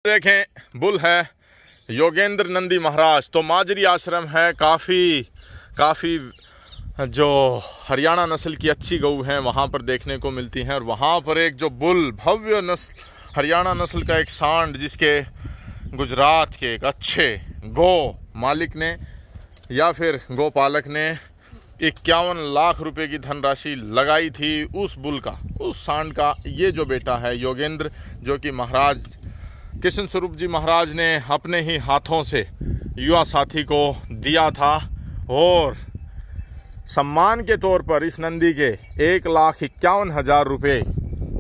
देखें बुल है योगेंद्र नंदी महाराज। तो माजरी आश्रम है, काफ़ी जो हरियाणा नस्ल की अच्छी गऊ हैं वहाँ पर देखने को मिलती हैं। और वहाँ पर एक जो बुल भव्य नस्ल हरियाणा नस्ल का एक सांड, जिसके गुजरात के एक अच्छे गौ मालिक ने या फिर गौपालक ने 51 लाख रुपए की धनराशि लगाई थी उस बुल का, उस सांड का ये जो बेटा है योगेंद्र, जो कि महाराज कृष्ण स्वरूप जी महाराज ने अपने ही हाथों से युवा साथी को दिया था। और सम्मान के तौर पर इस नंदी के 1,51,000 रुपये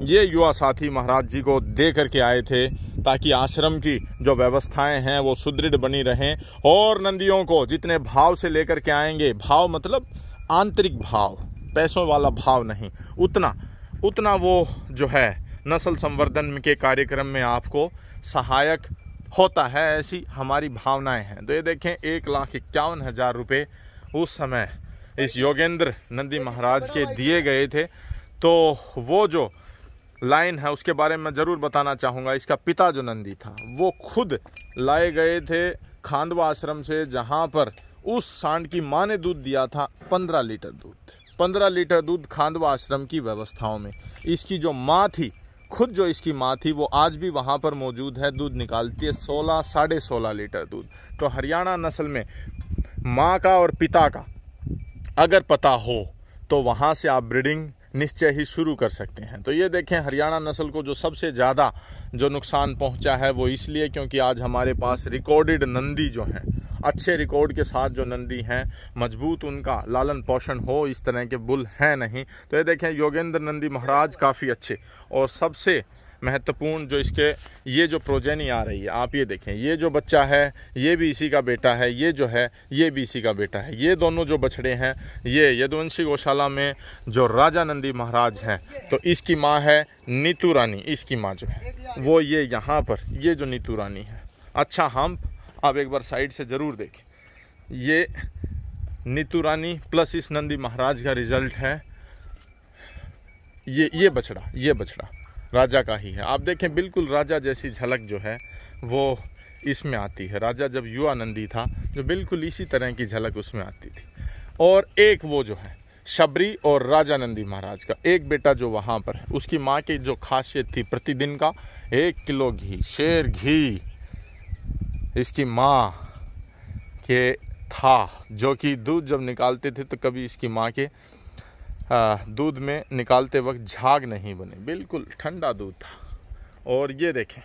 ये युवा साथी महाराज जी को दे करके आए थे, ताकि आश्रम की जो व्यवस्थाएं हैं वो सुदृढ़ बनी रहें। और नंदियों को जितने भाव से लेकर के आएंगे, भाव मतलब आंतरिक भाव, पैसों वाला भाव नहीं, उतना वो जो है नस्ल संवर्धन के कार्यक्रम में आपको सहायक होता है, ऐसी हमारी भावनाएं हैं। तो ये देखें 1,51,000 रुपये उस समय इस योगेंद्र नंदी महाराज के दिए गए थे। तो वो जो लाइन है उसके बारे में ज़रूर बताना चाहूँगा। इसका पिता जो नंदी था वो खुद लाए गए थे खांडवा आश्रम से, जहाँ पर उस सांड की माँ ने दूध दिया था 15 लीटर दूध। 15 लीटर दूध खांडवा आश्रम की व्यवस्थाओं में। इसकी जो माँ थी, खुद जो इसकी माँ थी, वो आज भी वहाँ पर मौजूद है, दूध निकालती है 16 साढ़े 16 लीटर दूध। तो हरियाणा नस्ल में माँ का और पिता का अगर पता हो तो वहाँ से आप ब्रीडिंग निश्चय ही शुरू कर सकते हैं। तो ये देखें हरियाणा नस्ल को जो सबसे ज़्यादा जो नुकसान पहुंचा है वो इसलिए क्योंकि आज हमारे पास रिकॉर्डेड नंदी जो हैं, अच्छे रिकॉर्ड के साथ जो नंदी हैं, मजबूत उनका लालन पोषण हो, इस तरह के बुल हैं नहीं। तो ये देखें योगेंद्र नंदी महाराज काफ़ी अच्छे। और सबसे महत्वपूर्ण जो इसके ये जो प्रोजेनी आ रही है, आप ये देखें, ये जो बच्चा है ये भी इसी का बेटा है, ये जो है ये भी इसी का बेटा है। ये दोनों जो बछड़े हैं ये यदुवंशी गौशाला में जो राजा नंदी महाराज हैं, तो इसकी माँ है नीतू रानी। इसकी माँ जो है वो ये यहाँ पर ये जो नीतू रानी है। अच्छा, हम आप एक बार साइड से ज़रूर देखें, ये नीतू रानी प्लस इस नंदी महाराज का रिजल्ट है। ये बछड़ा राजा का ही है। आप देखें बिल्कुल राजा जैसी झलक जो है वो इसमें आती है। राजा जब युवा नंदी था जो बिल्कुल इसी तरह की झलक उसमें आती थी। और एक वो जो है शबरी और राजा नंदी महाराज का एक बेटा जो वहाँ पर है, उसकी माँ की जो खासियत थी प्रतिदिन का 1 किलो घी, शेर घी इसकी माँ के था, जो कि दूध जब निकालते थे तो कभी इसकी माँ के दूध में निकालते वक्त झाग नहीं बने, बिल्कुल ठंडा दूध था। और ये देखें,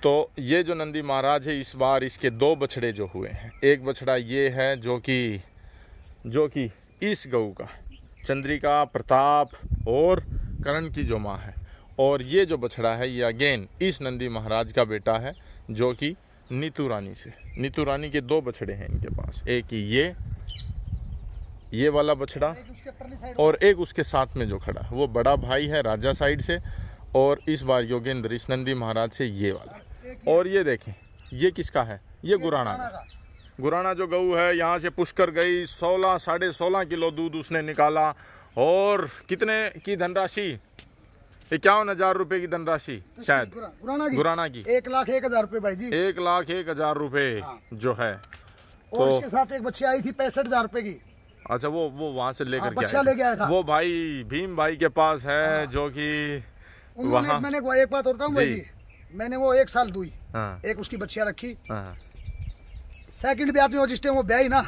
तो ये जो नंदी महाराज है इस बार इसके 2 बछड़े जो हुए हैं। एक बछड़ा ये है जो कि इस गऊ का चंद्रिका, प्रताप और करण की जो माँ है। और ये जो बछड़ा है ये अगेन इस नंदी महाराज का बेटा है, जो कि नीतू रानी से। नीतू रानी के 2 बछड़े हैं इनके पास, एक ये वाला बछड़ा और एक उसके साथ में जो खड़ा वो बड़ा भाई है राजा साइड से। और इस बार योगेंद्र इस नंदी महाराज से ये वाला। और ये देखें ये किसका है, ये गुराना जो गऊ है यहाँ से पुष्कर गई, 16 साढ़े 16 किलो दूध उसने निकाला। और कितने की धनराशि, 51,000 रुपए की धनराशि शायद गुराना की 1,01,000 रुपए भाई जी, 1,01,000 रुपए जो है। और इसके साथ एक बच्ची आई थी 65,000 रुपए की। अच्छा, वो वहां से लेकर के आया था। वो भाई भीम भाई के पास है, जो कि वहाँ मैंने एक बात और बताऊं भाई, मैंने वो 1 साल दुई, एक उसकी बच्चियां रखी। सेकंड ब्याह में जिस टाइम वो ब्याही ना,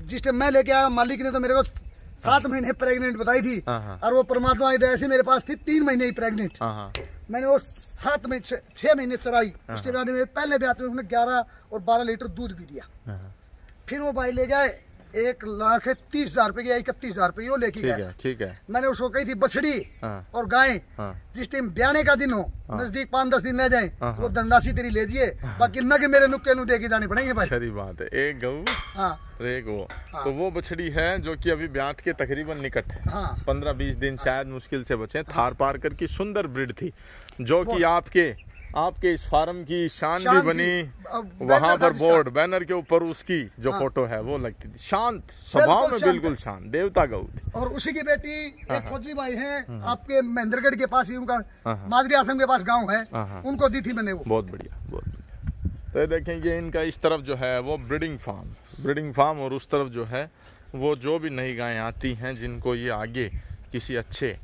जिस टाइम मैं लेके आया, मालिक ने तो मेरे को 7 महीने प्रेग्नेंट बताई थी। और वो परमात्मा की दया से मेरे पास थी 3 महीने ही प्रेग्नेंट। मैंने वो 6 महीने चराई। उसके बाद में पहले ब्याह में उन्होंने 11 और 12 लीटर दूध भी दिया। फिर वो भाई ले गए 1,30,000 रुपए की, 31,000 रुपए वो लेके गया। ठीक है। मैंने उसको कही थी बछड़ी और गाय जिस टाइम ब्याने का दिन हो, नजदीक 5-10 दिन रह जाए, वो धनराशि तेरी ले दिए, बाकी न के मेरे नुक्के नु देके जाने पड़ेंगे भाई। सही बात है। एक गऊ एक वो। तो वो बछड़ी है जो कि अभी ब्यात के तकरीबन निकट है। 15-20 दिन शायद मुश्किल से बचे। थार पारकर की सुंदर ब्रीड थी, जो कि आपके आपके इस फार्म की शान भी बनी। वहाँ पर बोर्ड बैनर के ऊपर उसकी जो फोटो है वो लगती थी। शांत स्वभाव में, बिल्कुल शांत, देवता गौ थी। और उसी की बेटी एक फौजी भाई हैं आपके महेंद्रगढ़ के पास ही, उनका माजरी आश्रम के पास गांव है, उनको दी थी मैंने वो। बहुत बढ़िया, बहुत बढ़िया। तो ये देखें, ये इनका इस तरफ जो है वो ब्रीडिंग फार्म, और उस तरफ जो है वो जो भी नई गायें आती हैं जिनको ये आगे किसी अच्छे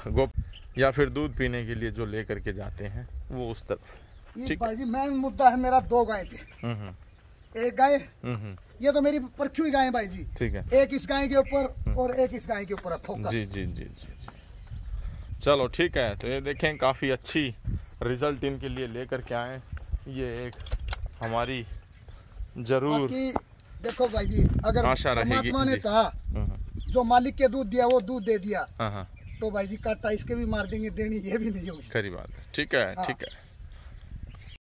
गोप या फिर दूध पीने के लिए जो लेकर के जाते हैं वो उस तरफ। ठीक भाई जी, मेन मुद्दा है मेरा 2 गाय पे। एक गाय ये तो मेरी परखी हुई गाय है भाई जी। ठीक है, एक इस गाय के ऊपर और एक इस गाय के ऊपर है फोकस। जी जी जी जी। चलो ठीक है। तो ये देखें, काफ़ी अच्छी रिजल्ट इनके लिए लेकर के आए। ये एक हमारी जरूर देखो भाई जी, अगर परमात्मा ने चाहा, जो मालिक के दूध दिया वो दूध दे दिया, तो भाई जी काटा इसके भी मार देंगे, देनी ये भी नहीं होगी। खरी बात है। ठीक है, ठीक है।